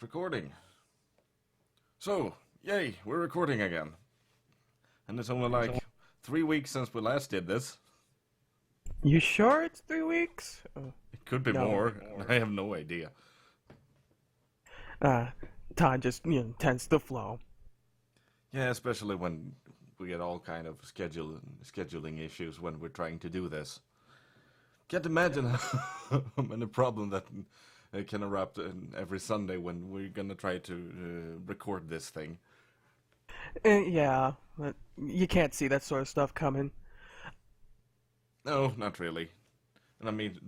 Recording. So, yay, we're recording again. And it's only like 3 weeks since we last did this. You sure it's 3 weeks? It could be No. more. I have no idea. Time just, tends to flow. Yeah, especially when we get all kind of scheduling issues when we're trying to do this. Can't imagine how many problem that can erupt every Sunday when we're gonna try to record this thing. Yeah, but you can't see that sort of stuff coming. No, not really. And I mean,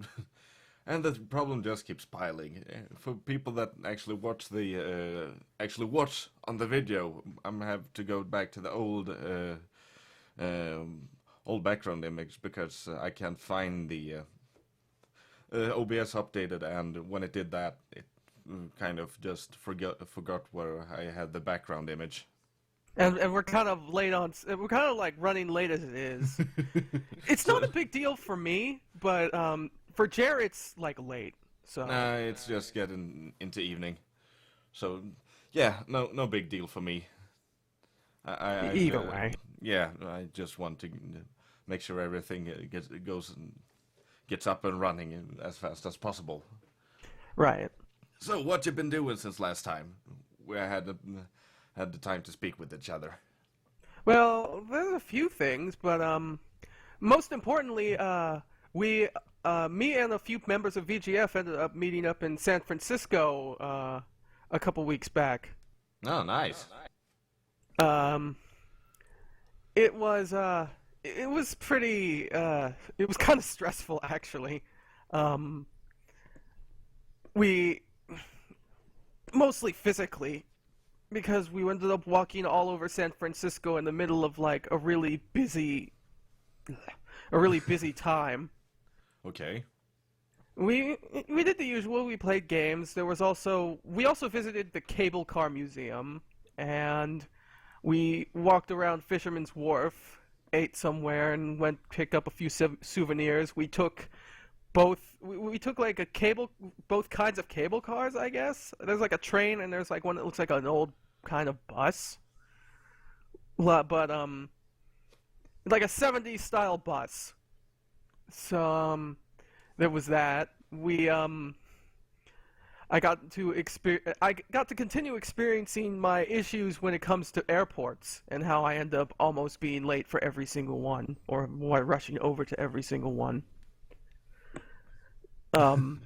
and the problem just keeps piling. For people that actually watch on the video, I'm have to go back to the old background image because I can't find the OBS updated, and when it did that, it kind of just forgot where I had the background image. And we're kind of late on. We're kind of like running late as it is. It's not a big deal for me, but for Jared, it's like late. So Nah, it's just getting into evening. So yeah, no big deal for me. Either way. Yeah, I just want to make sure everything gets up and running as fast as possible. Right. So, what you been doing since last time? We had the time to speak with each other. Well, there's a few things, but most importantly, me and a few members of VGF ended up meeting up in San Francisco a couple weeks back. Oh, nice. It was pretty, it was kind of stressful, actually. We, mostly physically, because we ended up walking all over San Francisco in the middle of, like, a really busy time. Okay. We did the usual, we played games. We also visited the Cable Car Museum, and we walked around Fisherman's Wharf, ate somewhere, and picked up a few souvenirs. We took like both kinds of cable cars, I guess. There's like a train, and there's like one that looks like an old kind of bus. But like a 70s style bus. So there was that. I got to continue experiencing my issues when it comes to airports and how I end up almost being late for every single one, or rushing over to every single one. Well,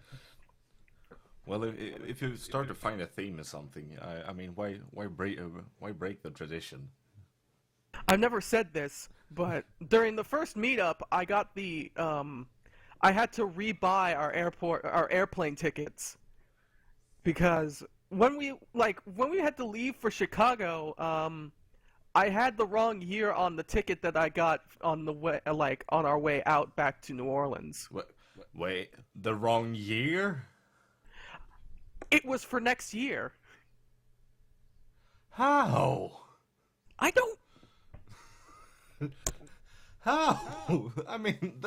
if you start to find a theme or something, I mean, why break the tradition? I've never said this, but during the first meetup, I got I had to rebuy our airplane tickets. Because when we had to leave for Chicago, I had the wrong year on the ticket that I got on the way, on our way out back to New Orleans. Wait, the wrong year? It was for next year. How? I don't. How? I mean,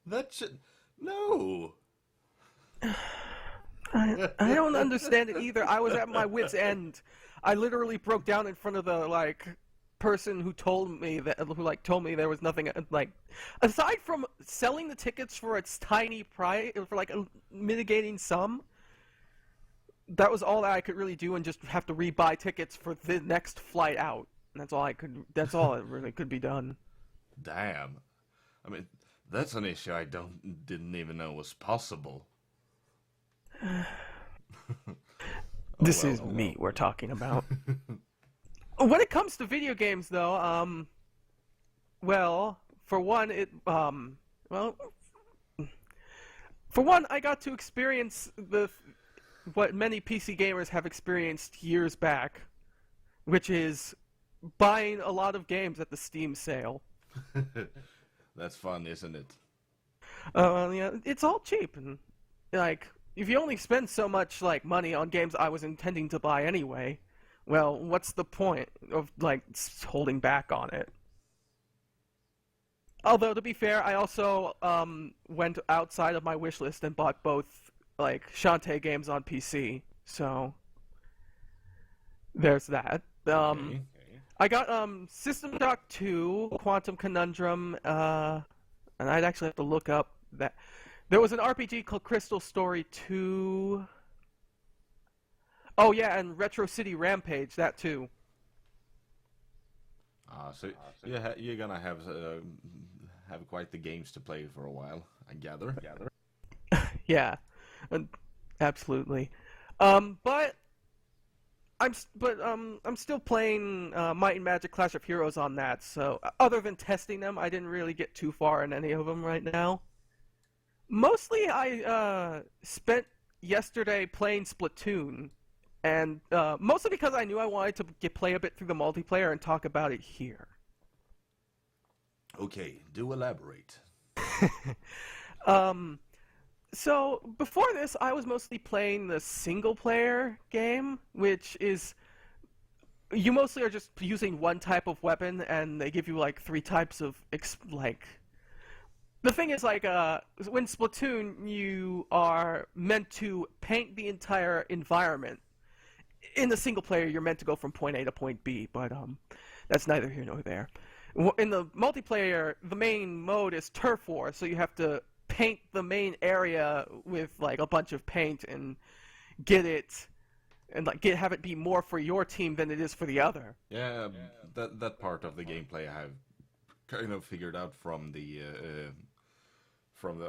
that should no. I don't understand it either. I was at my wit's end. I literally broke down in front of the person who told me there was nothing aside from selling the tickets for its tiny price, for like a mitigating sum. That was all that I could really do, and just have to rebuy tickets for the next flight out. And that's all that really could be done. Damn. I mean, that's an issue I didn't even know was possible. This is me we're talking about. When it comes to video games, though, well, for one, I got to experience what many PC gamers have experienced years back, which is buying a lot of games at the Steam sale. That's fun, isn't it? Yeah, it's all cheap, and if you only spend so much money on games I was intending to buy anyway, well, what's the point of holding back on it? Although, to be fair, I also went outside of my wish list and bought both Shantae games on PC. So there's that. Okay. I got System Shock 2, Quantum Conundrum, and I'd actually have to look up that. There was an RPG called Crystal Story 2. Oh yeah, and Retro City Rampage, that too. So you're gonna have quite the games to play for a while, I gather. Yeah, and absolutely. But I'm still playing Might and Magic Clash of Heroes on that. So other than testing them, I didn't really get too far in any of them right now. Mostly, I spent yesterday playing Splatoon, and mostly because I knew I wanted to play a bit through the multiplayer and talk about it here. Okay, do elaborate. So before this, I was mostly playing the single-player game, which is you mostly are just using one type of weapon, and they give you like three types of The thing is, when Splatoon, you are meant to paint the entire environment. In the single player, you're meant to go from point A to point B, but that's neither here nor there. In the multiplayer, the main mode is turf war, so you have to paint the main area with like a bunch of paint and get it, and have it be more for your team than it is for the other. Yeah, that part of the gameplay I have kind of figured out from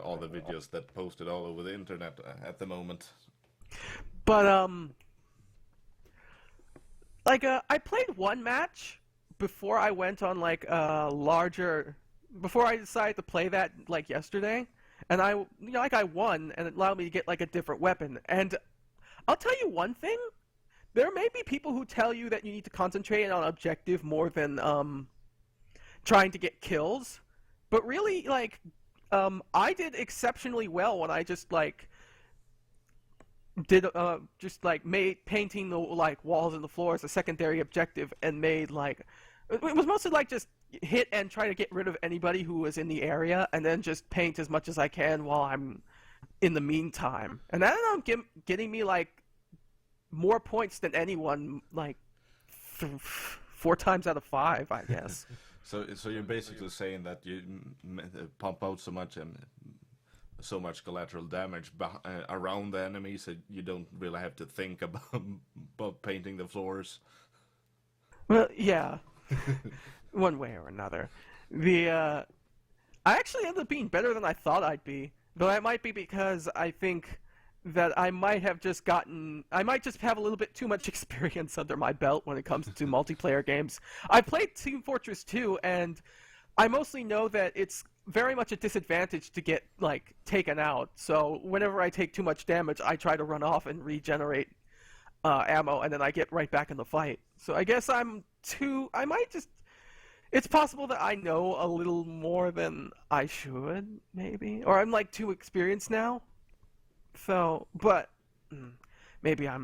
all the videos that posted all over the internet at the moment. But I played one match before I went on before I decided to play that yesterday, and I won, and it allowed me to get a different weapon. And I'll tell you one thing: there may be people who tell you that you need to concentrate on objective more than trying to get kills, but really I did exceptionally well when I just made painting the walls and the floors a secondary objective, and made it was mostly just hit and try to get rid of anybody who was in the area, and then just paint as much as I can while I'm in the meantime. And that ended up getting me more points than anyone, 4 times out of 5, I guess. So you're basically saying that you pump out so much collateral damage around the enemy, so you don't really have to think about painting the floors. Well, yeah, one way or another. I actually ended up being better than I thought I'd be, though that might be because I think that I might just have a little bit too much experience under my belt when it comes to multiplayer games. I played Team Fortress 2, and I mostly know that it's very much a disadvantage to get taken out. So whenever I take too much damage, I try to run off and regenerate ammo, and then I get right back in the fight. So I guess it's possible that I know a little more than I should, maybe, or I'm too experienced now. So, but maybe I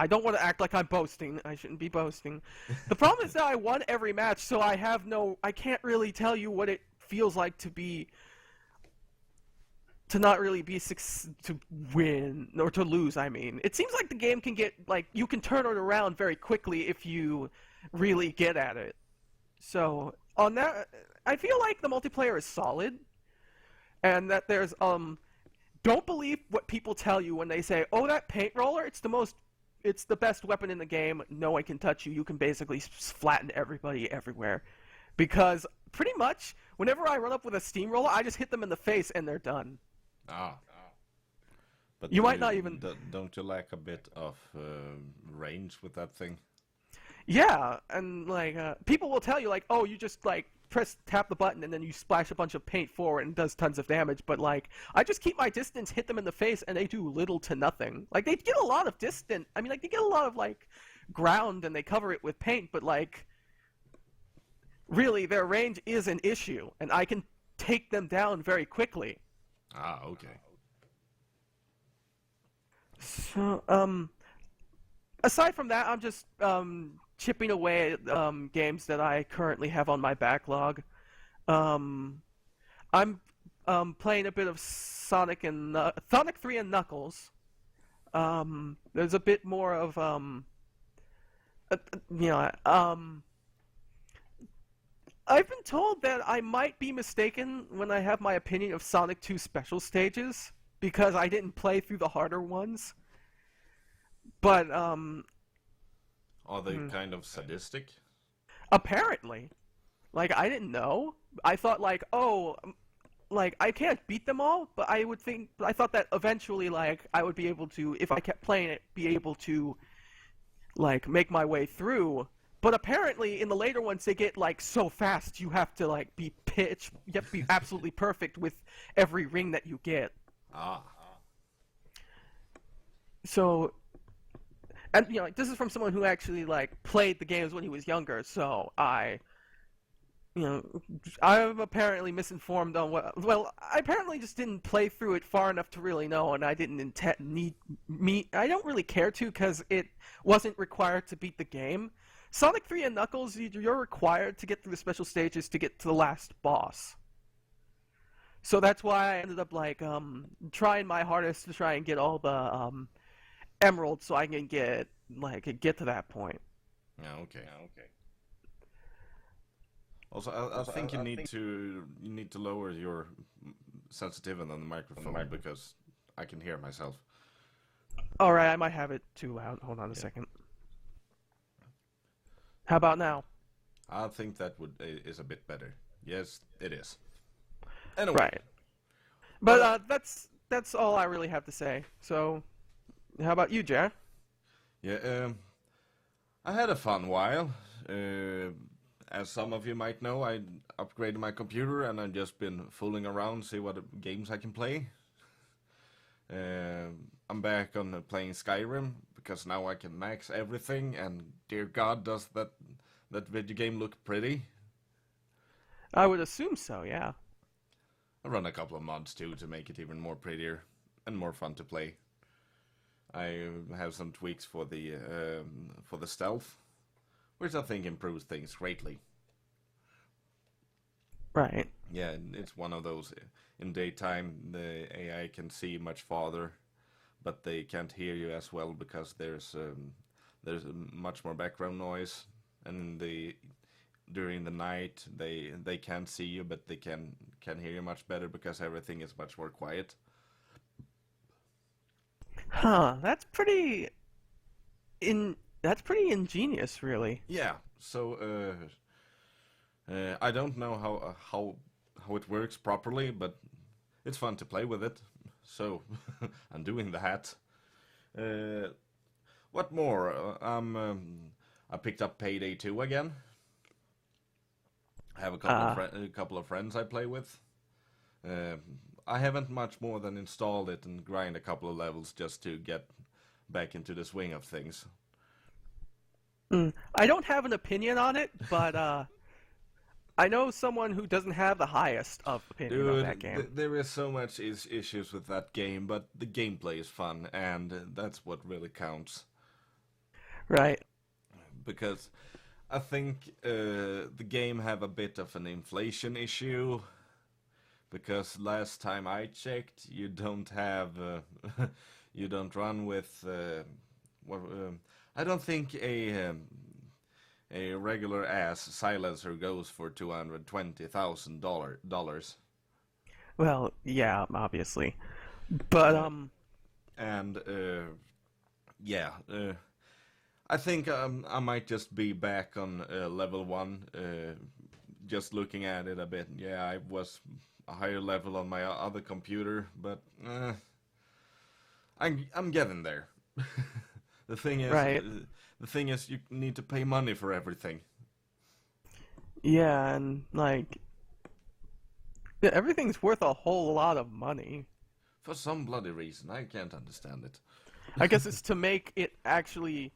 don't want to act like I'm boasting. I shouldn't be boasting. The problem is that I won every match, so I can't really tell you what it feels like to not really be to win or to lose. I mean, it seems like the game can get you can turn it around very quickly if you really get at it. So on that, I feel like the multiplayer is solid, and that there's don't believe what people tell you when they say, "Oh, that paint roller, it's the best weapon in the game. No one can touch you. You can basically flatten everybody everywhere." Because pretty much whenever I run up with a steamroller, I just hit them in the face and they're done. But you might not even. Don't you lack a bit of range with that thing? Yeah, and people will tell you "Oh, you just tap the button and then you splash a bunch of paint forward and it does tons of damage." But I just keep my distance, hit them in the face, and they do little to nothing. They get a lot of distance. I mean, they get a lot of ground and they cover it with paint, but really their range is an issue, and I can take them down very quickly. Okay. So aside from that, I'm just chipping away at games that I currently have on my backlog. I'm playing a bit of Sonic 3 and Knuckles. There's a bit more of you know, I've been told that I might be mistaken when I have my opinion of Sonic 2 special stages because I didn't play through the harder ones. But Are they kind of sadistic? apparently, like I didn't know. I thought like, oh, like I can't beat them all, but I thought that eventually like I would be able to, if I kept playing it, be able to like make my way through. But apparently in the later ones they get like so fast you have to like you have to be absolutely perfect with every ring that you get. Ah. So, and you know, like this is from someone who actually like played the games when he was younger, so you know, I'm apparently misinformed on what. Well, I apparently just didn't play through it far enough to really know, and I didn't I don't really care to because it wasn't required to beat the game. Sonic 3 and Knuckles, you're required to get through the special stages to get to the last boss. So that's why I ended up like trying my hardest to try and get all the emeralds so I can get to that point. Yeah. Okay. Also, I think you need to lower your sensitivity on the microphone because I can hear myself. All right, I might have it too loud. Hold on a second. How about now? I think that is a bit better. Yes, it is. Anyway. Right. But that's all I really have to say. So, how about you, Jer? Yeah. I had a fun while. As some of you might know, I upgraded my computer and I've just been fooling around, see what games I can play. I'm back on playing Skyrim because now I can max everything, and dear God, does that video game look pretty? I would assume so, yeah. I run a couple of mods too to make it even more prettier and more fun to play. I have some tweaks for the stealth, which I think improves things greatly. Right. Yeah, it's one of those. In daytime, the AI can see much farther, but they can't hear you as well because there's much more background noise. And during the night, they can't see you, but they can hear you much better because everything is much more quiet. Huh? That's pretty ingenious, really. Yeah. So I don't know how it works properly, but it's fun to play with it. So I'm doing that. What more? I picked up Payday 2 again. I have a couple of friends I play with. I haven't much more than installed it and grind a couple of levels just to get back into the swing of things. I don't have an opinion on it, but I know someone who doesn't have the highest of opinion on that game. There is so much issues with that game, but the gameplay is fun, and that's what really counts. Right. Because I think the game have a bit of an inflation issue. Because last time I checked, you don't have, you don't run with. I don't think a regular ass silencer goes for $220,000. Well, yeah, obviously, but and yeah, I think I might just be back on level 1. Just looking at it a bit, yeah, I was a higher level on my other computer, but I'm getting there. The thing is, right. The thing is, you need to pay money for everything. Yeah, and like, yeah, everything's worth a whole lot of money. For some bloody reason, I can't understand it. I guess it's to make it actually.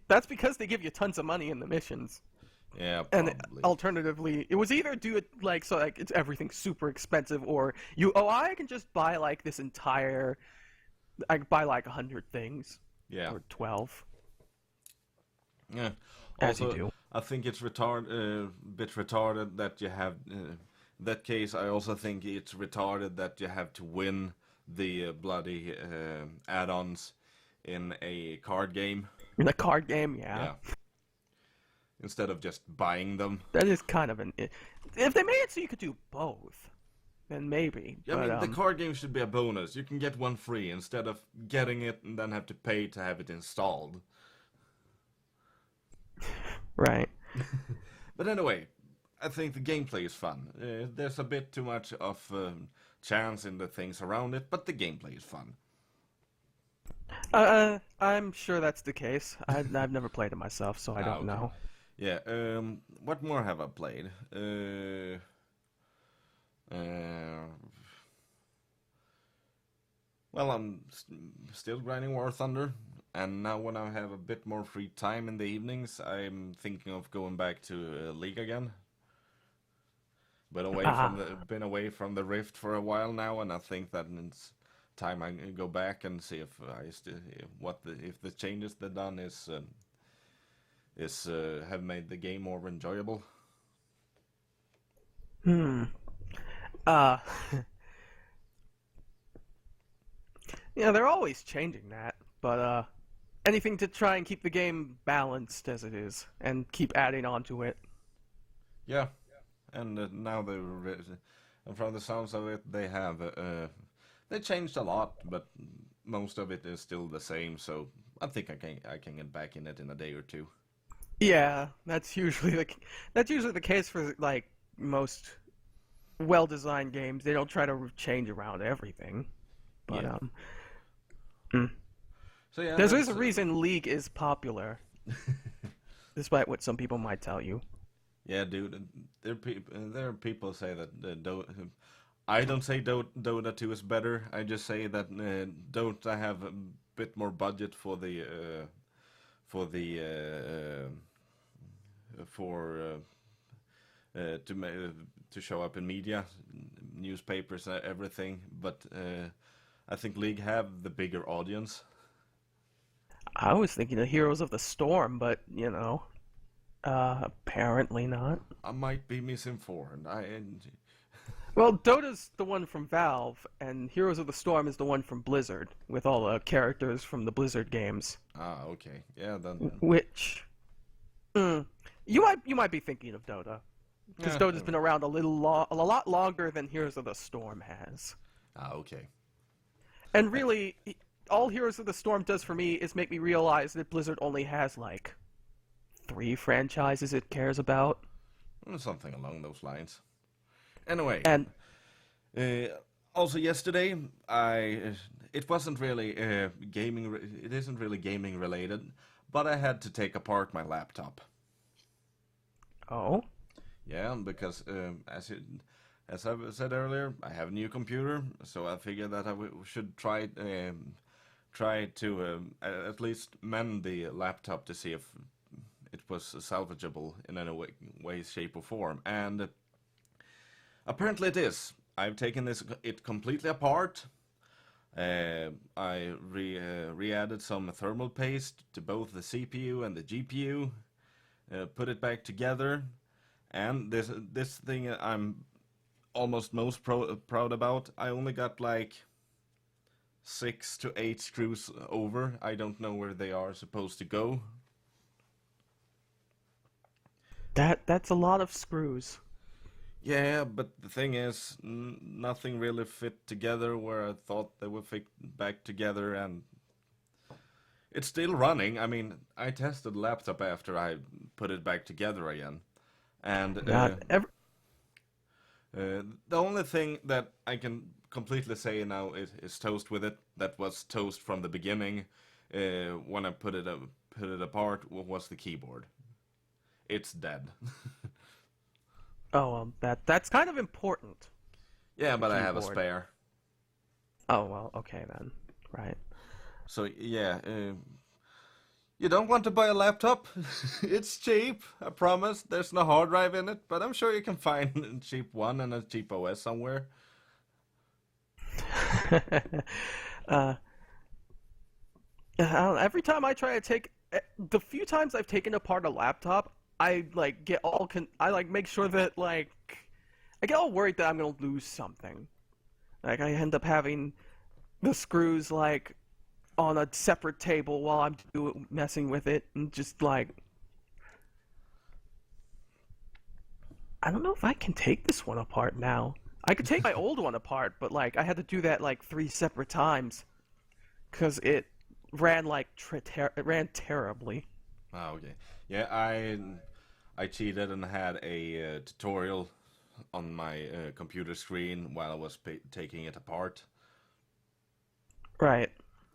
That's because they give you tons of money in the missions. Yeah, probably. And alternatively, it was either do it like so like it's everything super expensive, or I can just buy like this entire. I could buy like 100 things. Yeah. Or 12. Yeah. As Also, you do. I think it's bit retarded that you have. In that case, I also think it's retarded that you have to win the bloody add-ons in a card game. In a card game, Yeah. Instead of just buying them. That is kind of an... If they made it so you could do both, then maybe. Yeah, But, I mean, the card game should be a bonus. You can get one free instead of getting it and then have to pay to have it installed. Right. But anyway, I think the gameplay is fun. There's a bit too much of chance in the things around it, but the gameplay is fun. I'm sure that's the case. I've never played it myself, so I don't know. Yeah, what more have I played? Well, I'm still grinding War Thunder, and now when I have a bit more free time in the evenings, I'm thinking of going back to League again. Been away from the Rift for a while now, and I think that it's time I go back and see if if the changes they've done have made the game more enjoyable. Yeah, they're always changing that, but anything to try and keep the game balanced as it is, and keep adding on to it. Yeah, and now and from the sounds of it, they changed a lot, but most of it is still the same. So I think I can get back in it in a day or two. Yeah, that's usually the case for like most well-designed games. They don't try to change around everything, but So yeah, there's a reason League is popular, despite what some people might tell you. Yeah, dude, there are people say that I don't say Dota 2 is better. I just say that Dota have a bit more budget to show up in media, newspapers, everything. But I think League have the bigger audience. I was thinking of Heroes of the Storm, but apparently not. I might be misinformed. Well, Dota's the one from Valve, and Heroes of the Storm is the one from Blizzard, with all the characters from the Blizzard games. Ah, okay, yeah, then. Which, you might be thinking of Dota, because Dota's been around a lot longer than Heroes of the Storm has. Ah, okay. And really, all Heroes of the Storm does for me is make me realize that Blizzard only has like 3 franchises it cares about. Something along those lines. Anyway, and also yesterday, it wasn't really gaming. It isn't really gaming related, but I had to take apart my laptop. Oh. Yeah, because as I said earlier, I have a new computer, so I figured that I should try to at least mend the laptop to see if it was salvageable in any way, shape, or form, and apparently it is. I've taken it completely apart. I re-added some thermal paste to both the CPU and the GPU, put it back together, and this thing I'm almost most proud about. I only got like 6 to 8 screws over. I don't know where they are supposed to go. That's a lot of screws. Yeah, but the thing is, nothing really fit together where I thought they would fit back together, and it's still running. I mean, I tested the laptop after I put it back together again, and the only thing that I can completely say now is toast with it. That was toast from the beginning. When I put it apart, was the keyboard. It's dead. Oh, well, that's kind of important. Yeah, but I have a spare. Oh, well, okay then. Right. So, yeah, you don't want to buy a laptop? It's cheap, I promise. There's no hard drive in it, but I'm sure you can find a cheap one and a cheap OS somewhere. Every time I try to the few times I've taken apart a laptop, I make sure that I get all worried that I'm gonna lose something. Like I end up having the screws on a separate table while I'm messing with it, and just like, I don't know if I can take this one apart now. I could take my old one apart, but like I had to do that like 3 separate times because it ran like it ran terribly. Oh, okay. Yeah, I cheated and had a tutorial on my computer screen while I was taking it apart. Right.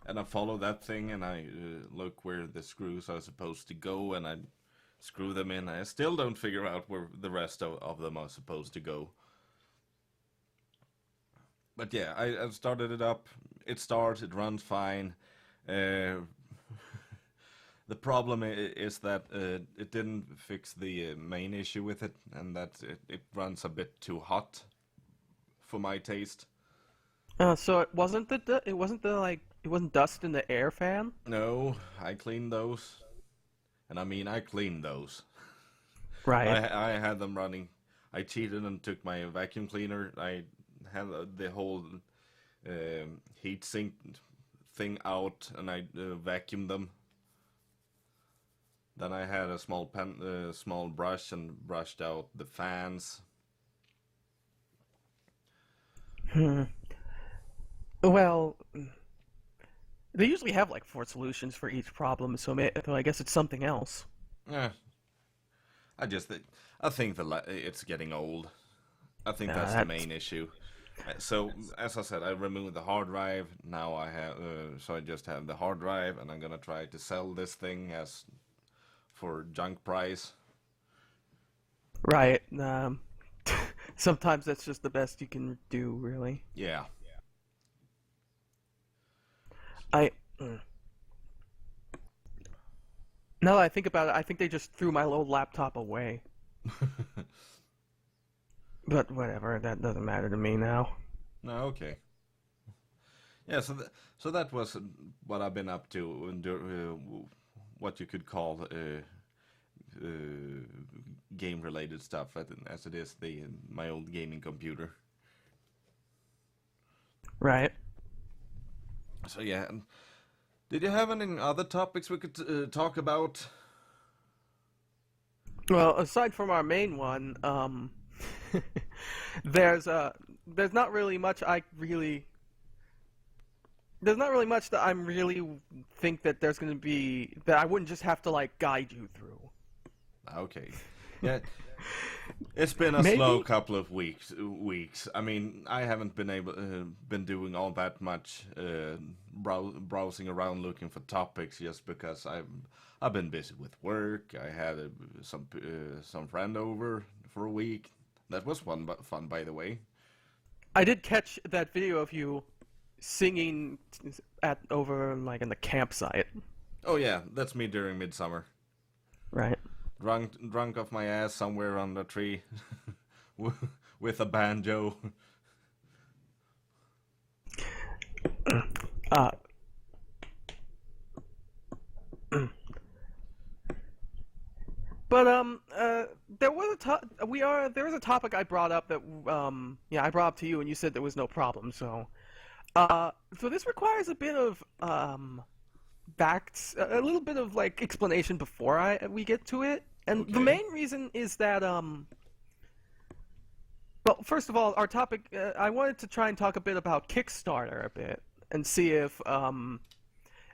And I follow that thing, and I look where the screws are supposed to go, and I screw them in. I still don't figure out where the rest of them are supposed to go. But yeah, I started it up. It starts, it runs fine. Uh, the problem is that it didn't fix the main issue with it, and that it runs a bit too hot for my taste. So it wasn't it wasn't dust in the air fan? No, I cleaned those. And I mean, I cleaned those. Right. I had them running. I cheated and took my vacuum cleaner. I had the whole heat sink thing out, and I vacuumed them. Then I had a small brush and brushed out the fans. Well, they usually have like 4 solutions for each problem, so I guess it's something else. Yeah, I think it's getting old. I think that's the main issue. So as I said, I removed the hard drive. Now I have, so I just have the hard drive, and I'm gonna try to sell this thing as for junk price. Right. Sometimes that's just the best you can do, really. Yeah. I. Now that I think about it, I think they just threw my old laptop away. But whatever, that doesn't matter to me now. No, okay. Yeah, so that was what I've been up to, and what you could call game-related stuff, as it is my old gaming computer. Right. So yeah, did you have any other topics we could talk about? Well, aside from our main one, there's not really much there's not really much that I'm really think that there's going to be that I wouldn't just have to like guide you through. Okay. Yeah. It's been a slow couple of weeks. I mean, I haven't been doing all that much browsing around looking for topics, just because I've been busy with work. I had some friend over for a week. That was fun, by the way. I did catch that video of you singing over like in the campsite. Oh yeah, that's me during midsummer. Right. Drunk off my ass somewhere on the tree with a banjo. But there was a topic I brought up that I brought up to you, and you said there was no problem. So so this requires a bit of facts, a little bit of like explanation before we get to it. And okay. The main reason is that well, first of all, our topic, I wanted to try and talk a bit about Kickstarter a bit and see if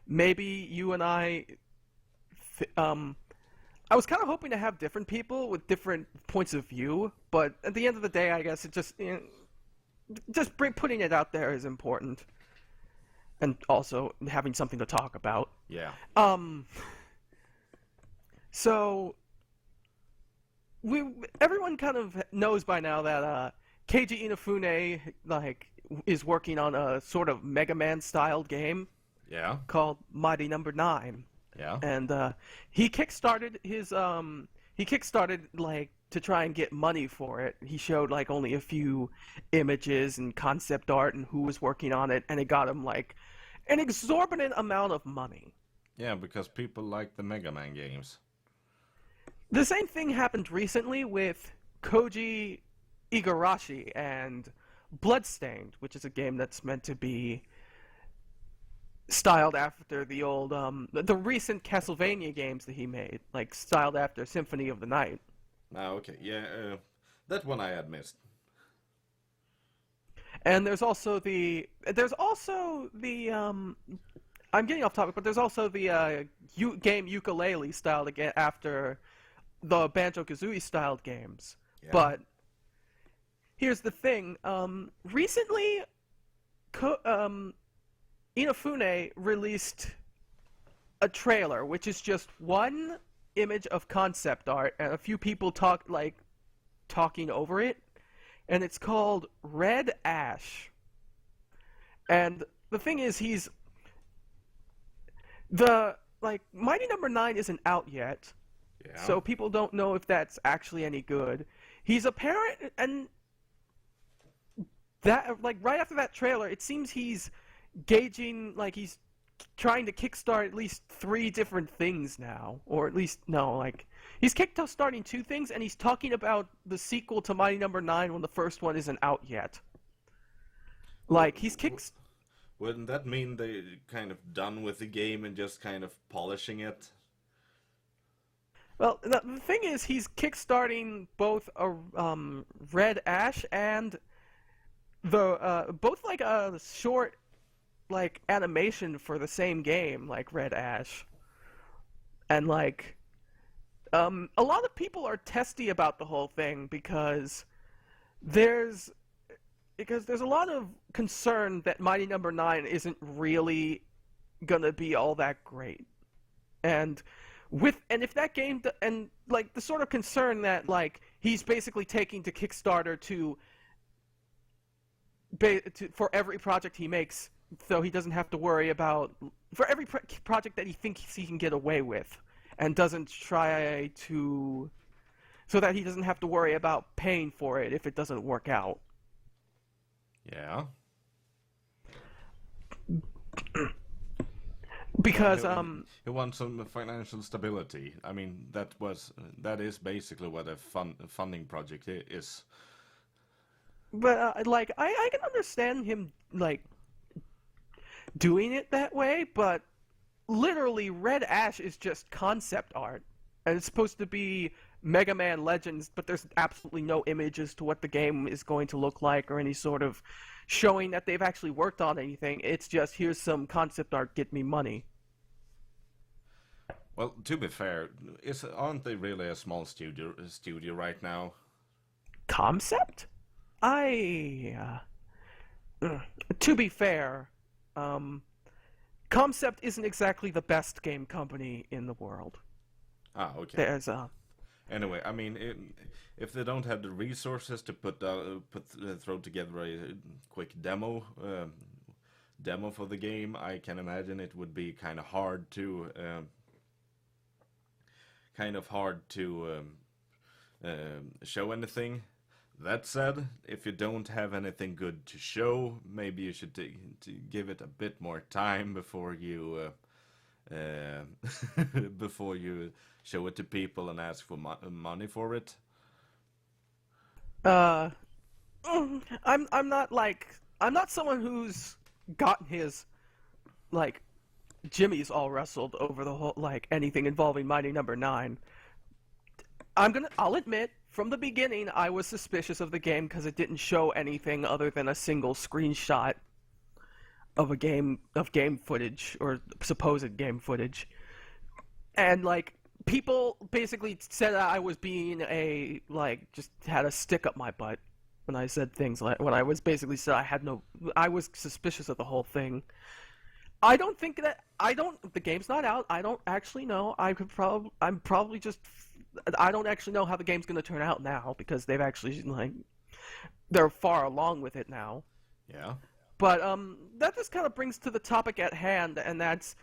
maybe you and I was kind of hoping to have different people with different points of view, but at the end of the day, I guess it just putting it out there is important, and also having something to talk about. Yeah. So everyone kind of knows by now that Keiji Inafune is working on a sort of Mega Man styled game. Yeah. Called Mighty Number 9. Yeah. And he kickstarted to try and get money for it. He showed like only a few images and concept art and who was working on it, and it got him like an exorbitant amount of money. Yeah, because people like the Mega Man games. The same thing happened recently with Koji Igarashi and Bloodstained, which is a game that's meant to be styled after the old the recent Castlevania games that he made, like styled after Symphony of the Night. Ah, okay, yeah, that one I had missed. And there's also the I'm getting off topic, but there's also the game Ukulele styled again after the Banjo-Kazooie styled games. Yeah. But here's the thing: recently, Inafune released a trailer, which is just one image of concept art and a few people talking over it, and it's called Red Ash. And the thing is, Mighty Number 9 isn't out yet, Yeah. so people don't know if that's actually any good. He's apparent, and that, like, right after that trailer, it seems he's gauging, like, he's trying to kickstart at least 3 different things now, or at least, no, like, he's kickstarting 2 things, and he's talking about the sequel to Mighty Number 9 when the first one isn't out yet. Like, he's Wouldn't that mean they're kind of done with the game and just kind of polishing it? Well, the thing is, he's kickstarting both a Red Ash and the both like a short like animation for the same game, like Red Ash, and like a lot of people are testy about the whole thing because there's a lot of concern that Mighty Number 9 isn't really gonna be all that great, and if that game and like the sort of concern that like he's basically taking to Kickstarter for every project he makes, so he doesn't have to worry about for every project that he thinks he can get away with, and doesn't try to, so that he doesn't have to worry about paying for it if it doesn't work out. Yeah. Because he wants some financial stability. I mean, that is basically what a funding project is. But like I can understand him like doing it that way, but literally Red Ash is just concept art, and it's supposed to be Mega Man Legends, but there's absolutely no images to what the game is going to look like or any sort of showing that they've actually worked on anything. It's just, here's some concept art, get me money. Well, to be fair, aren't they really a small studio right now? Concept? To be fair, Concept isn't exactly the best game company in the world. Ah, okay. There's Anyway, I mean, if they don't have the resources to throw together a quick demo for the game, I can imagine it would be kind of hard to show anything. That said, if you don't have anything good to show, maybe you should give it a bit more time before you before you show it to people and ask for money for it. I'm not someone who's gotten his like jimmies all wrestled over the whole like anything involving Mighty Number 9. I'll admit, from the beginning I was suspicious of the game because it didn't show anything other than a single screenshot of game footage, or supposed game footage. And like people basically said that I was being just had a stick up my butt when I said things like, when I was basically said I was suspicious of the whole thing. The game's not out. I don't actually know. I don't actually know how the game's going to turn out now, because they've actually they're far along with it now. Yeah. But that just kind of brings to the topic at hand, and that's,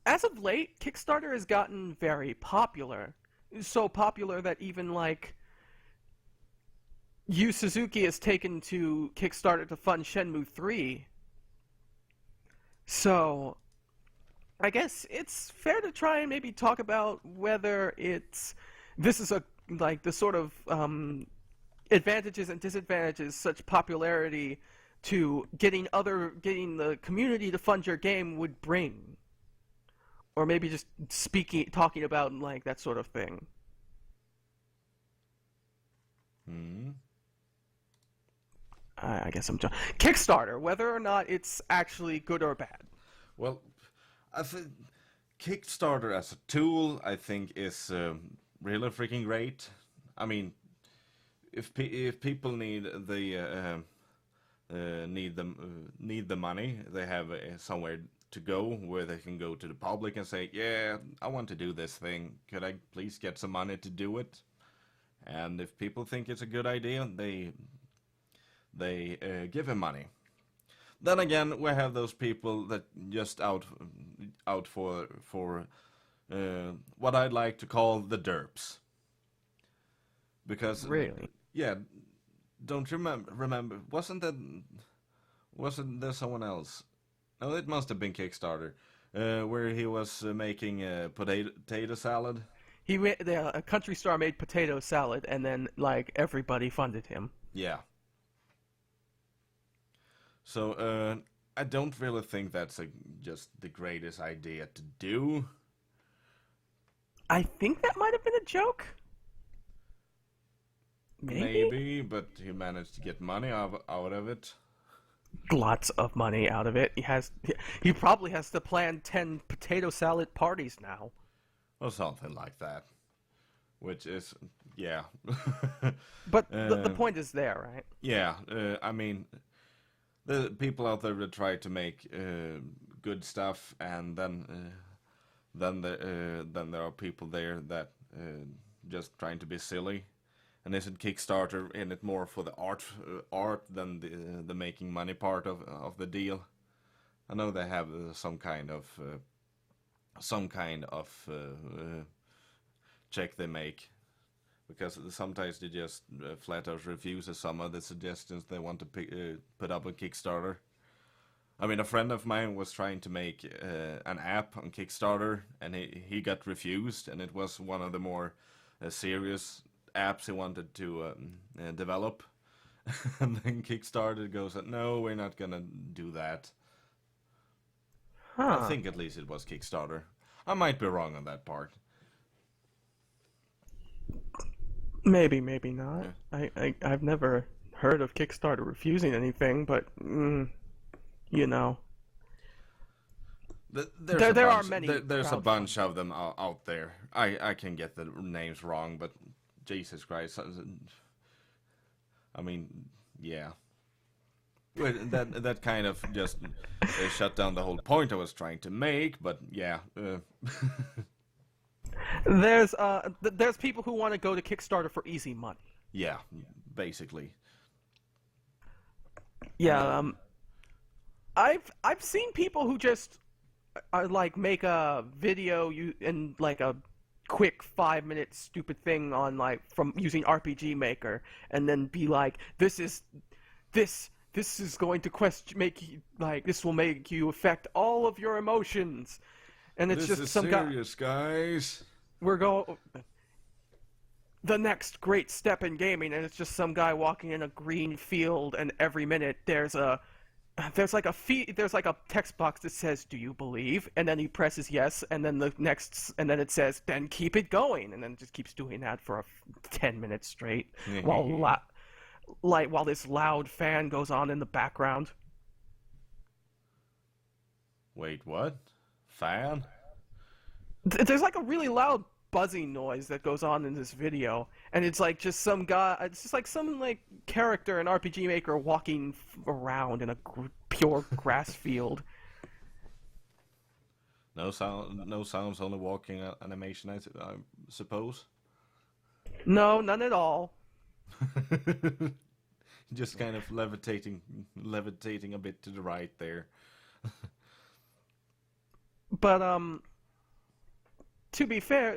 as of late, Kickstarter has gotten very popular. So popular that even Yu Suzuki has taken to Kickstarter to fund Shenmue 3. So I guess it's fair to try and maybe talk about whether this is the sort of advantages and disadvantages such popularity to getting the community to fund your game would bring, or maybe just talking about like that sort of thing. I guess I'm Kickstarter, whether or not it's actually good or bad. Well, I think Kickstarter as a tool, I think, is really freaking great. I mean, if people need the money, they have somewhere to go where they can go to the public and say, yeah, I want to do this thing. Could I please get some money to do it? And if people think it's a good idea, they give him money. Then again, we have those people that just out for what I'd like to call the derps. Because really, yeah, don't remember? Wasn't there someone else? No, it must have been Kickstarter, where he was making a potato salad. A country star made potato salad, and then like everybody funded him. Yeah. So I don't really think that's just the greatest idea to do. I think that might have been a joke. Maybe, but he managed to get money out of it. Lots of money out of it. He probably has to plan 10 potato salad parties now. Or something like that. Which is, yeah. But the point is there, right? Yeah, I mean, the people out there that try to make good stuff, and then there are people there that just trying to be silly. And isn't Kickstarter in it more for the art than the making money part of the deal? I know they have some kind of check they make, because sometimes they just flat out refuse some of the suggestions they want to put up on Kickstarter. I mean, a friend of mine was trying to make an app on Kickstarter, and he got refused, and it was one of the more serious apps he wanted to develop. And then Kickstarter goes, no, we're not gonna do that. I think at least it was Kickstarter. I might be wrong on that part. Maybe not. Yeah. I've never heard of Kickstarter refusing anything, but you know, there are many. There's a bunch of them out there. I can get the names wrong, but Jesus Christ, I mean, yeah. That kind of just shut down the whole point I was trying to make, but yeah. There's people who want to go to Kickstarter for easy money. Yeah, basically. Yeah, I've seen people who just like make a video in like a quick 5-minute stupid thing on like from using RPG Maker, and then be like, this is going to make you, like, this will make you affect all of your emotions, and it's this just is some serious, guys. We're going the next great step in gaming, and it's just some guy walking in a green field, and every minute there's like a text box that says, "Do you believe?" And then he presses yes, and then and then it says, "Then keep it going," and then it just keeps doing that for 10 minutes straight, while this loud fan goes on in the background. Wait, what? Fan? There's like a really loud buzzing noise that goes on in this video, and it's like just some guy, it's just like some like character in RPG Maker walking around in a pure grass field. No sounds, only walking animation, I suppose. No, none at all. Just kind of levitating a bit to the right there. But to be fair,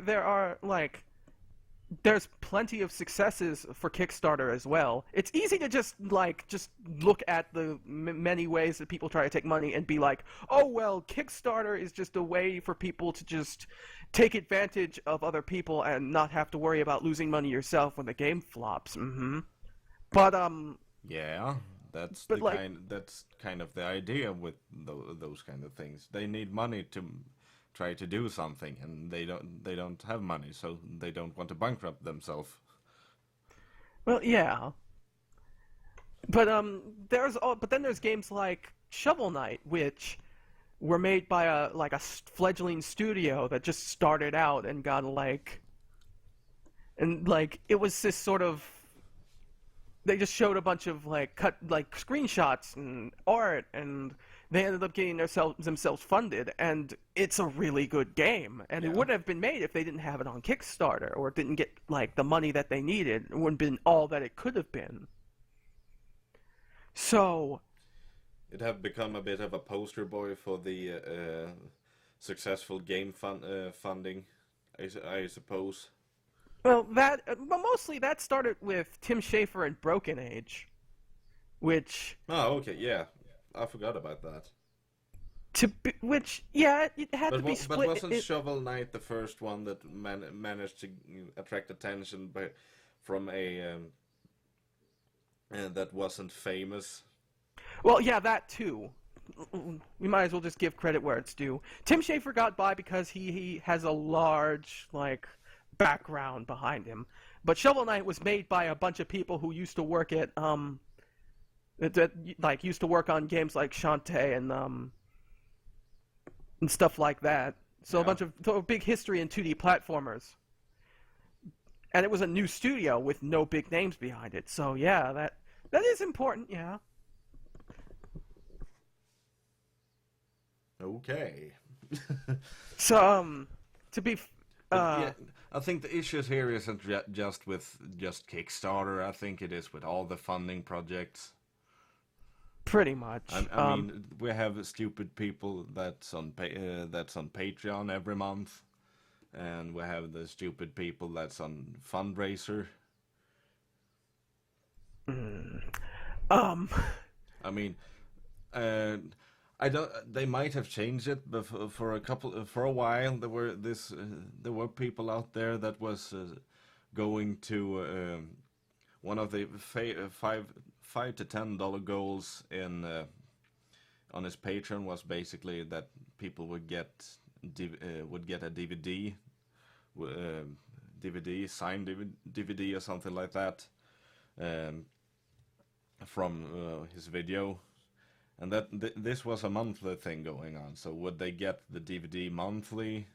there's plenty of successes for Kickstarter as well. It's easy to just look at the many ways that people try to take money and be like, oh well, Kickstarter is just a way for people to just take advantage of other people and not have to worry about losing money yourself when the game flops. But yeah, but like, that's kind of the idea with those kind of things. They need money to try to do something, and they don't have money, so they don't want to bankrupt themselves. well, yeah. But then there's games like Shovel Knight, which were made by a fledgling studio that just started out and got it was this sort of, they just showed a bunch of screenshots and art, and they ended up getting themselves funded, and it's a really good game, and it Yeah. wouldn't have been made if they didn't have it on Kickstarter, or didn't get the money that they needed. It wouldn't have been all that it could have been. So, It have become a bit of a poster boy for the successful game funding, I suppose. well, mostly that started with Tim Schafer and Broken Age, which Oh, okay, yeah, I forgot about that. yeah, it had to be But split. wasn't Shovel Knight the first one that managed to attract attention from a that wasn't famous? Well, yeah, that too. We might as well just give credit where it's due. Tim Schafer got by because he has a large background behind him. But Shovel Knight was made by a bunch of people who used to work at used to work on games like Shantae and stuff like that. So a big history in 2D platformers. And it was a new studio with no big names behind it. So yeah, that is important, yeah. Okay. So to be Yeah, I think the issues here isn't just with just Kickstarter. I think it is with all the funding projects. pretty much. I mean, we have stupid people that's on Patreon every month, and we have the stupid people that's on fundraiser. Um, I mean, I don't. They might have changed it, but for a while there were people out there that was going to one of the five to $10 goals in on his Patreon was basically that people would get a DVD signed DVD or something like that from his video. And that this was a monthly thing going on. So would they get the DVD monthly?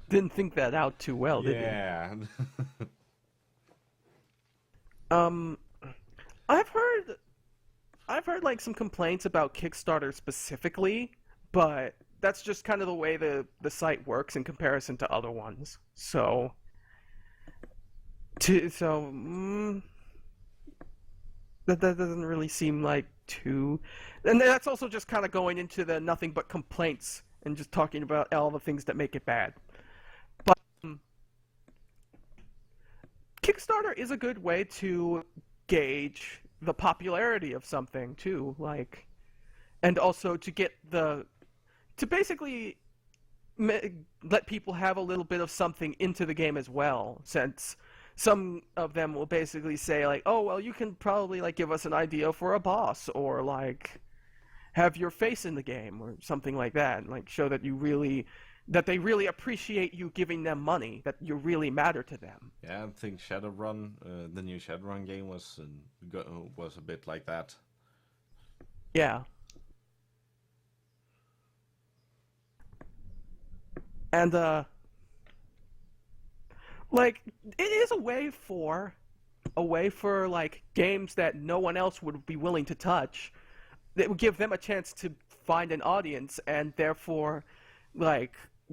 didn't think that out too well, did you? Yeah. I've heard some complaints about Kickstarter specifically, but that's just kind of the way the site works in comparison to other ones. So that doesn't really seem like too, and that's also just kind of going into the nothing but complaints and just talking about all the things that make it bad. But Kickstarter is a good way to gauge the popularity of something too, and also to get to basically let people have a little bit of something into the game as well, since some of them will basically say oh well, you can probably give us an idea for a boss, or have your face in the game or something like that, and show that they really appreciate you giving them money, that you really matter to them. Yeah, I think Shadowrun, the new Shadowrun game was a bit like that. Yeah. And it is a way for games that no one else would be willing to touch. It would give them a chance to find an audience, and therefore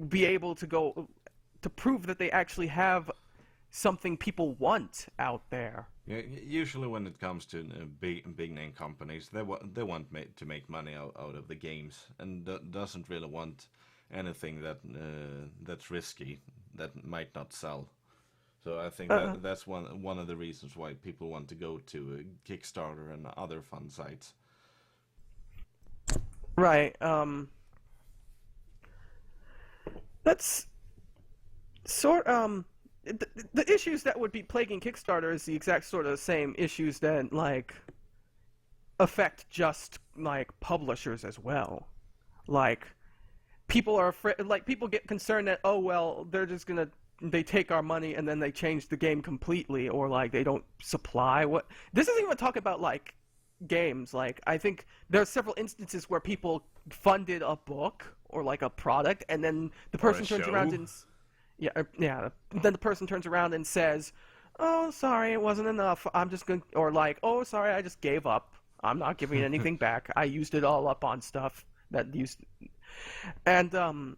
be able to prove that they actually have something people want out there. Yeah, usually when it comes to big name companies, they want to make money out of the games, and doesn't really want anything that's risky, that might not sell. So I think that's one of the reasons why people want to go to Kickstarter and other fun sites. Right. That's the issues that would be plaguing Kickstarter is the exact sort of same issues that like affect just like publishers as well. Like people are afraid, like people get concerned that, oh well, they take our money and then they change the game completely, or like they don't supply what. This isn't even talk about like games. Like I think there are several instances where people funded a book or like a product, and then the person turns around and then the person turns around and says, "Oh, sorry, it wasn't enough. I'm just going," or like, "Oh, sorry, I just gave up. I'm not giving anything back. I used it all up on stuff that used." And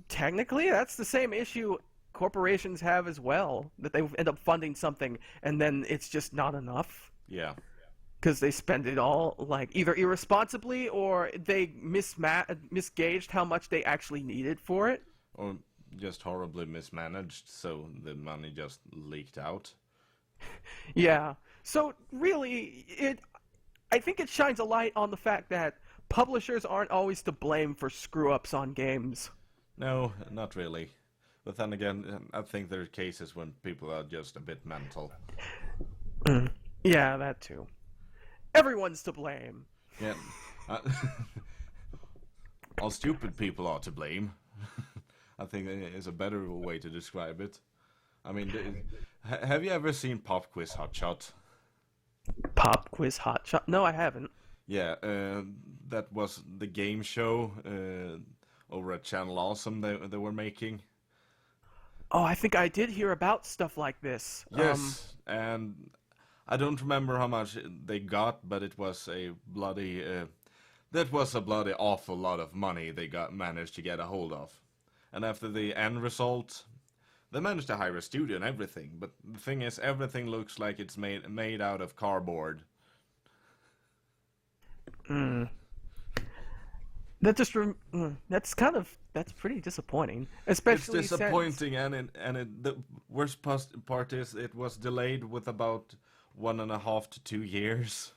technically, that's the same issue corporations have as well. That they end up funding something and then it's just not enough. Yeah. Because they spend it all like either irresponsibly or they misgauged how much they actually needed for it. Or just horribly mismanaged, so the money just leaked out. Yeah. So really, I think it shines a light on the fact that publishers aren't always to blame for screw-ups on games. No, not really. But then again, I think there are cases when people are just a bit mental. Yeah, that too. Everyone's to blame. Yeah. All stupid people are to blame. I think is a better way to describe it. I mean, have you ever seen Pop Quiz Hotshot? Pop Quiz Hotshot? No, I haven't. Yeah, that was the game show over at Channel Awesome they were making. Oh, I think I did hear about stuff like this. Yes, and I don't remember how much they got, but it was a bloody awful lot of money they managed to get a hold of. And after the end result, they managed to hire a studio and everything. But the thing is, everything looks like it's made out of cardboard. That's pretty disappointing. Especially It's disappointing, the worst part is it was delayed with about 1.5 to 2 years.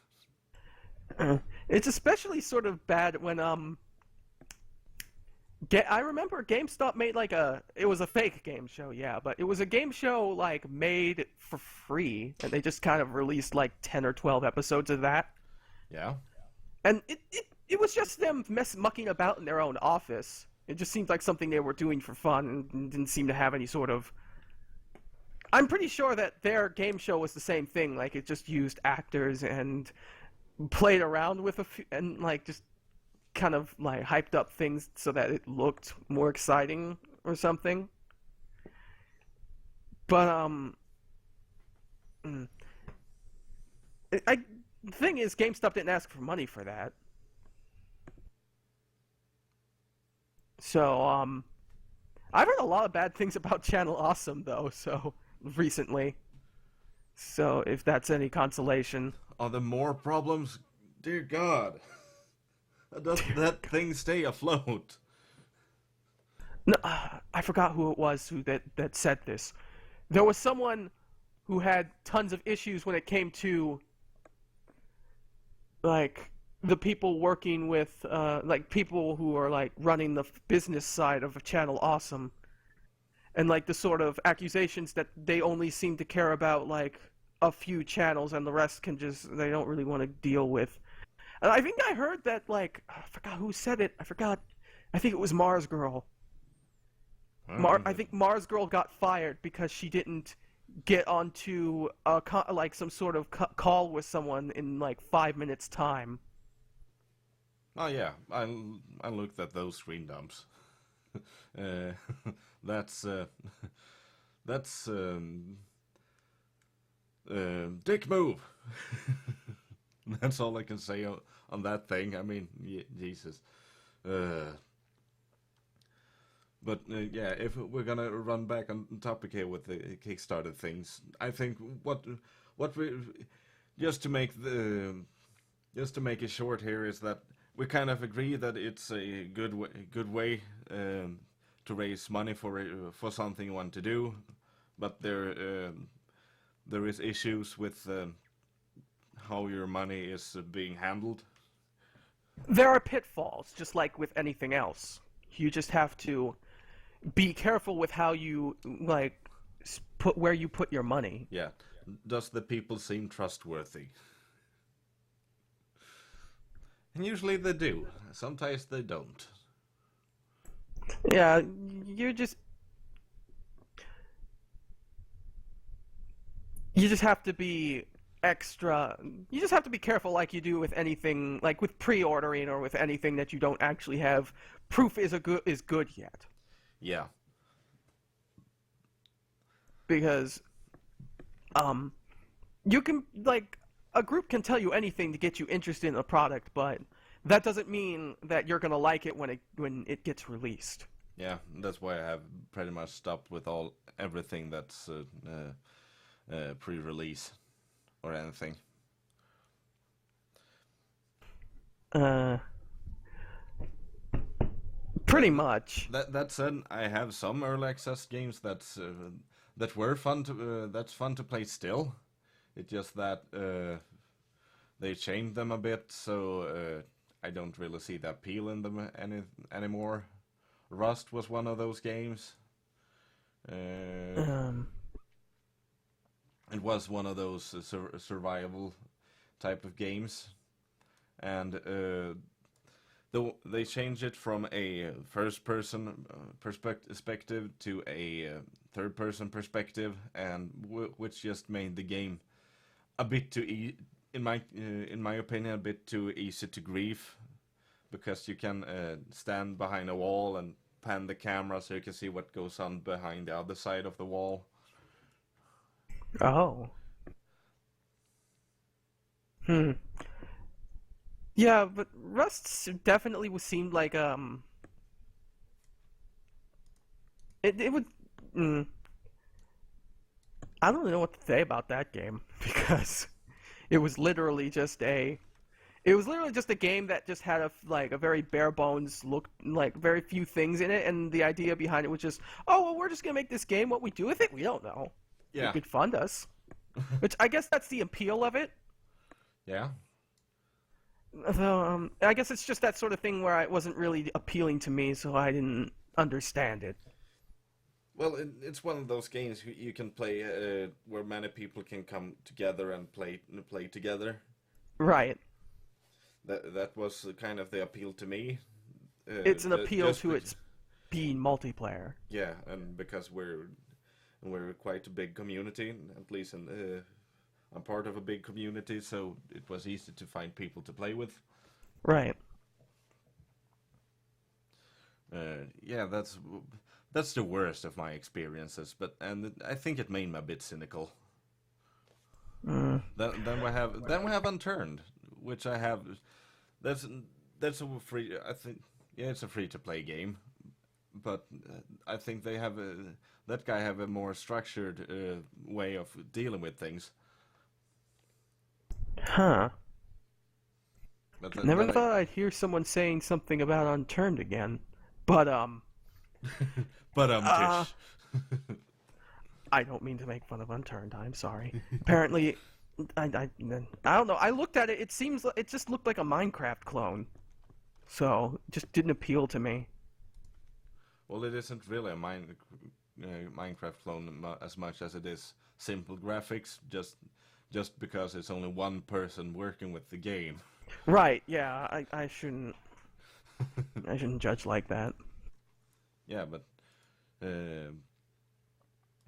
It's especially sort of bad when I remember GameStop made it was a fake game show, yeah, but it was a game show like made for free, and they just kind of released like 10 or 12 episodes of that. Yeah. And it was just them mucking about in their own office. It just seemed like something they were doing for fun and didn't seem to have any sort of... I'm pretty sure that their game show was the same thing. Like, it just used actors and played around with a few... and, like, just kind of, like, hyped up things so that it looked more exciting or something. But, the thing is, GameStop didn't ask for money for that. So, I've heard a lot of bad things about Channel Awesome, though, recently. So, if that's any consolation. Are there more problems? Dear God. Does that thing stay afloat? No, I forgot who it was that said this. There was someone who had tons of issues when it came to like the people working with like people who are like running the business side of Channel Awesome, and like the sort of accusations that they only seem to care about like a few channels and the rest they don't really want to deal with. And I think I heard that like I forgot who said it. I think it was Mars Girl. I think Mars Girl got fired because she didn't get onto like some sort of call with someone in like 5 minutes time. Oh yeah, I looked at those screen dumps. That's dick move. That's all I can say on that thing. I mean, Jesus. But yeah, if we're gonna run back on topic here with the Kickstarter things, I think what we just to make it short here is that we kind of agree that it's a good way to raise money for something you want to do, but there is issues with how your money is being handled. There are pitfalls, just like with anything else. You just have to be careful with how you like put where you put your money. Yeah. Does the people seem trustworthy? And usually they do. Sometimes they don't. Yeah, you just have to be extra. You just have to be careful, like you do with anything, like with pre-ordering or with anything that you don't actually have proof is good yet. Yeah. Because you can, like, a group can tell you anything to get you interested in a product, but that doesn't mean that you're gonna like it when it gets released. Yeah, that's why I have pretty much stopped with everything that's pre-release or anything. Pretty much. That said, I have some early access games that's fun to play still. It's just that they changed them a bit, so I don't really see the appeal in them anymore. Rust was one of those games. It was one of those survival type of games, and they changed it from a first-person perspective to a third-person perspective, and which just made the game a bit too in my opinion, a bit too easy to grief, because you can stand behind a wall and pan the camera so you can see what goes on behind the other side of the wall. Oh. Yeah, but Rust definitely seemed like it would. I don't know what to say about that game because it was literally just a game that just had a very bare bones look, like very few things in it, and the idea behind it was just, oh well, we're just gonna make this game. What we do with it, we don't know. Yeah. You could fund us, which I guess that's the appeal of it. Yeah. So I guess it's just that sort of thing where it wasn't really appealing to me, so I didn't understand it. Well, it's one of those games you can play where many people can come together and play together. Right. That was kind of the appeal to me. It's an appeal to its being multiplayer. Yeah, and because we're quite a big community, at least I'm part of a big community, so it was easy to find people to play with. Right. Yeah, that's the worst of my experiences, and I think it made me a bit cynical. Then we have Unturned, which I have. That's a free. I think it's a free to play game, but I think that guy have a more structured way of dealing with things. Huh. Never thought I'd hear someone saying something about Unturned again, but Tish. I don't mean to make fun of Unturned. I'm sorry. Apparently, I don't know. I looked at it. It just looked like a Minecraft clone, so it just didn't appeal to me. Well, it isn't really a Minecraft clone as much as it is simple graphics, just because it's only one person working with the game. Right, yeah, I shouldn't judge like that. Yeah, but there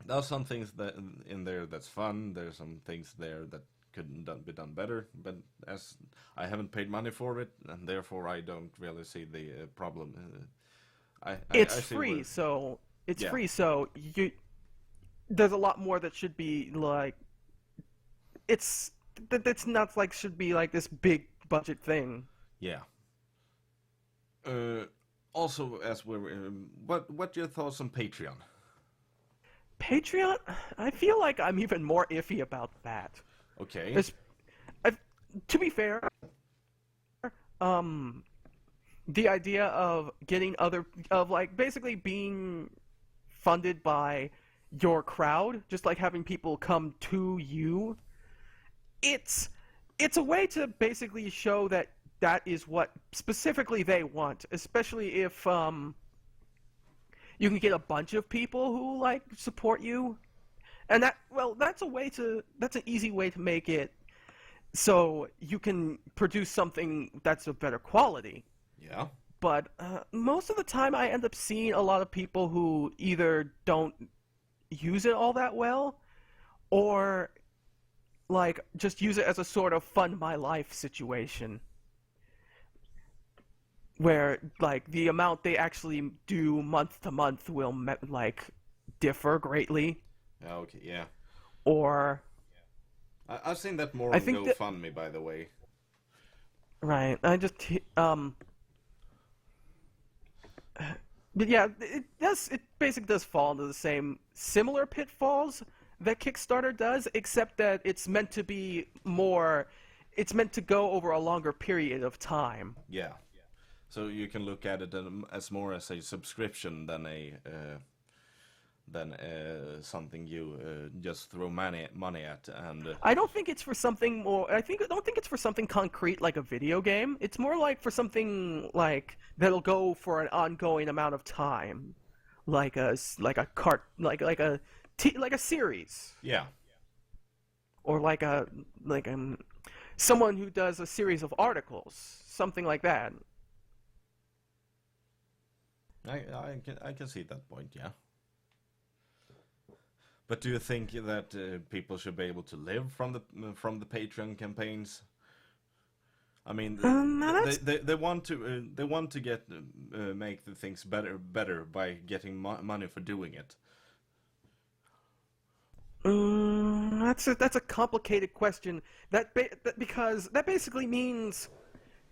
are some things that in there that's fun. There's some things there that could be done better, but as I haven't paid money for it, and therefore I don't really see the problem. It's free, so there's a lot more that should be like. It's not like should be like this big budget thing. Yeah. Also, as what your thoughts on Patreon? Patreon? I feel like I'm even more iffy about that. Okay. To be fair, the idea of getting basically being funded by your crowd, just like having people come to you, it's a way to basically show that is what specifically they want, especially if you can get a bunch of people who support you, And that's an easy way to make it so you can produce something that's of better quality. Yeah. But most of the time I end up seeing a lot of people who either don't use it all that well, or like just use it as a sort of fund my life situation, where like the amount they actually do month to month will like differ greatly. Okay, yeah. Or I've seen that more I on think GoFundMe, by the way. right. But yeah, it basically does fall into the same similar pitfalls that Kickstarter does, except that it's meant to be more. It's meant to go over a longer period of time. Yeah. So you can look at it as more as a subscription than something you just throw money at. And I don't think it's for something more. I don't think it's for something concrete like a video game. It's more like for something like that'll go for an ongoing amount of time, like a series. Yeah. Or someone who does a series of articles, something like that. I can see that point, yeah. But do you think that people should be able to live from the Patreon campaigns? I mean, they want to get make the things better by getting money for doing it. That's a complicated question. Because that basically means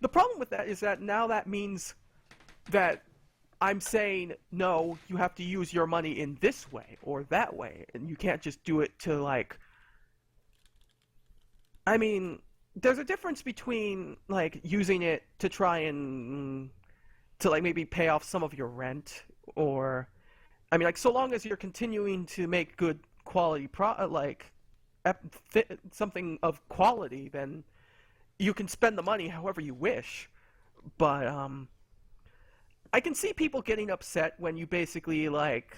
the problem with that is that now that means that I'm saying, no, you have to use your money in this way or that way, and you can't just do it to, like... I mean, there's a difference between, like, using it to try and... to, like, maybe pay off some of your rent, or... I mean, like, so long as you're continuing to make good quality something of quality, then you can spend the money however you wish. But, I can see people getting upset when you basically, like,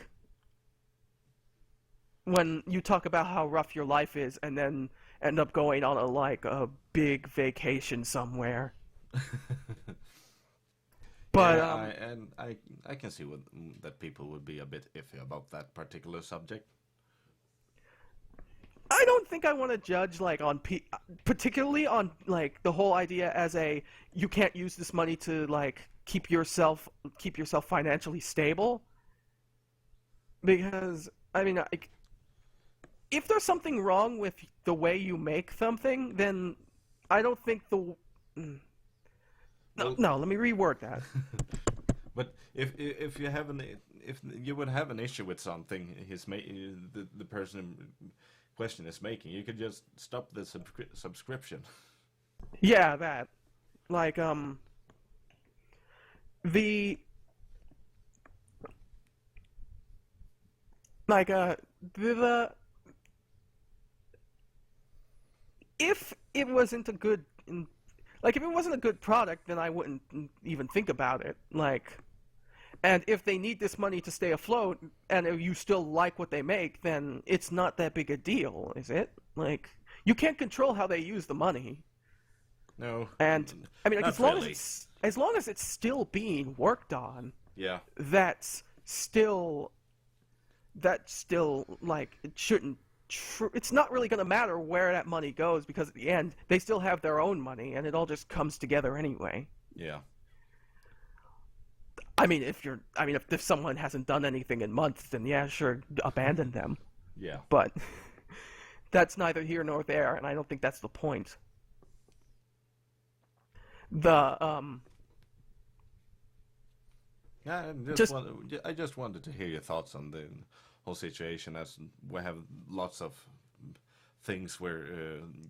when you talk about how rough your life is and then end up going on a big vacation somewhere. But, yeah, I can see that people would be a bit iffy about that particular subject. I don't think I want to judge, like, particularly on, like, the whole idea as you can't use this money to, like, keep yourself financially stable, because I mean, like, if there's something wrong with the way you make something, then I don't think no, let me reword that. But if you would have an issue with something the person in question is making, you could just stop the subscription. Yeah, that, like, if it wasn't a good, like, if it wasn't a good product, then I wouldn't even think about it. Like, and if they need this money to stay afloat, and if you still like what they make, then it's not that big a deal, is it? Like, you can't control how they use the money. No. And I mean, like, as long as it's still being worked on, yeah, that's still like, it shouldn't. It's not really going to matter where that money goes, because at the end they still have their own money, and it all just comes together anyway. Yeah. I mean, if someone hasn't done anything in months, then yeah, sure, abandon them. Yeah. But that's neither here nor there, and I don't think that's the point. Yeah, I just wanted to hear your thoughts on the whole situation, as we have lots of things where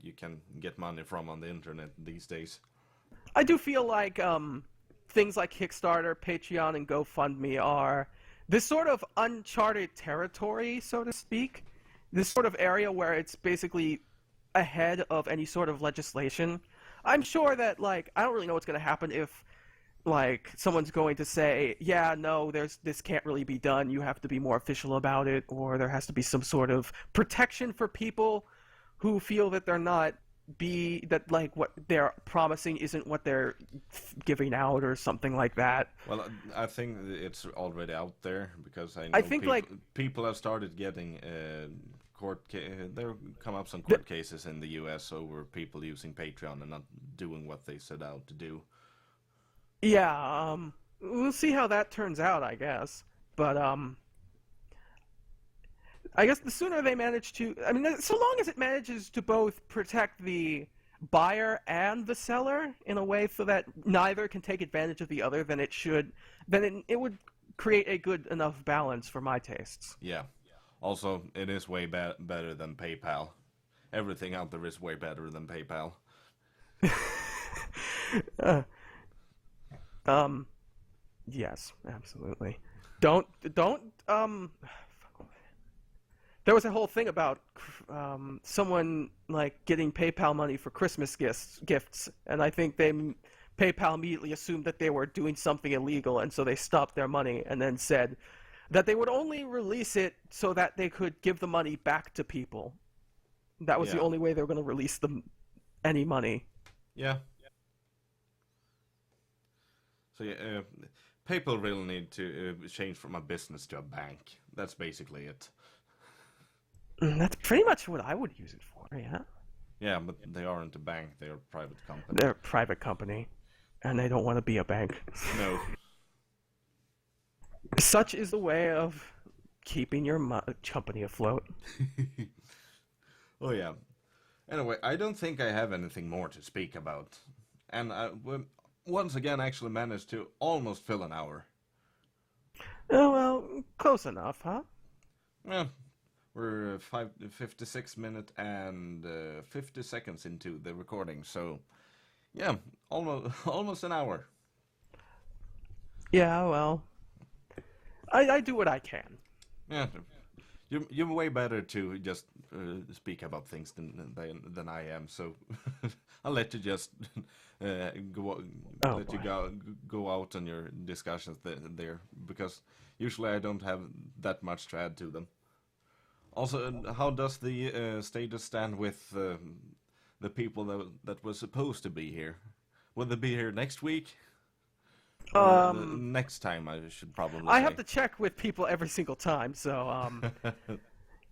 you can get money from on the internet these days. I do feel like things like Kickstarter, Patreon, and GoFundMe are this sort of uncharted territory, so to speak. This sort of area where it's basically ahead of any sort of legislation. I'm sure that, like, I don't really know what's going to happen if like someone's going to say, yeah, no, this can't really be done, you have to be more official about it, or there has to be some sort of protection for people who feel that they're not that like what they're promising isn't what they're giving out or something like that. Well, I think it's already out there because I know I think people have started getting there come up some court cases in the U.S. over people using Patreon and not doing what they set out to do. Yeah, we'll see how that turns out, I guess. But I guess the sooner they manage to, I mean, so long as it manages to both protect the buyer and the seller in a way so that neither can take advantage of the other, then it would create a good enough balance for my tastes. Yeah. Also, it is way better than PayPal. Everything out there is way better than PayPal. Yes, absolutely. Don't, there was a whole thing about someone like getting PayPal money for Christmas gifts, and I think PayPal immediately assumed that they were doing something illegal, and so they stopped their money and then said that they would only release it so that they could give the money back to people. That was the only way they were going to release them any money. Yeah. So yeah, PayPal really need to change from a business to a bank. That's basically it. That's pretty much what I would use it for, yeah. Yeah, but they aren't a bank. They're a private company. They're a private company, and they don't want to be a bank. No. Such is the way of keeping your company afloat. Oh, yeah. Anyway, I don't think I have anything more to speak about. And I once again actually managed to almost fill an hour. Oh, well, close enough, huh? Yeah. We're 56 minutes and 50 seconds into the recording, so yeah, almost an hour. Yeah, well, I do what I can. Yeah, you're way better to just speak about things than I am, so I'll let you just go out on your discussions there, because usually I don't have that much to add to them. Also, how does the status stand with the people that were supposed to be here? Will they be here next week? Next time, I should probably say. have to check with people every single time, so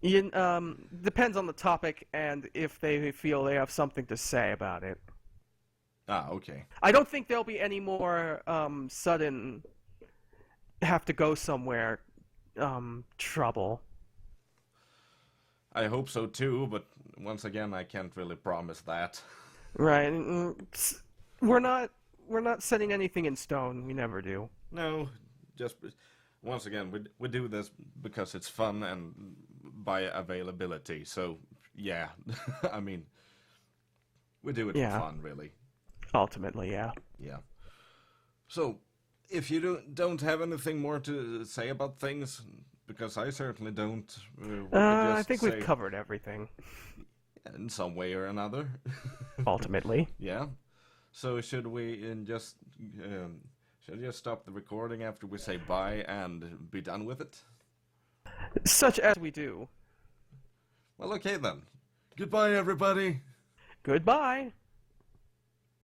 depends on the topic and if they feel they have something to say about it. Ah, okay. I don't think there'll be any more sudden have to go somewhere trouble. I hope so too, but once again, I can't really promise that. Right. We're not setting anything in stone. We never do. No, just once again, we do this because it's fun and by availability. So yeah, I mean, we do it for fun, really. Ultimately, yeah. Yeah. So, if you don't have anything more to say about things, because I certainly don't. I think we've covered everything. In some way or another. Ultimately. Yeah. So should we just stop the recording after we say bye and be done with it? Such as we do. Well, okay then. Goodbye, everybody. Goodbye.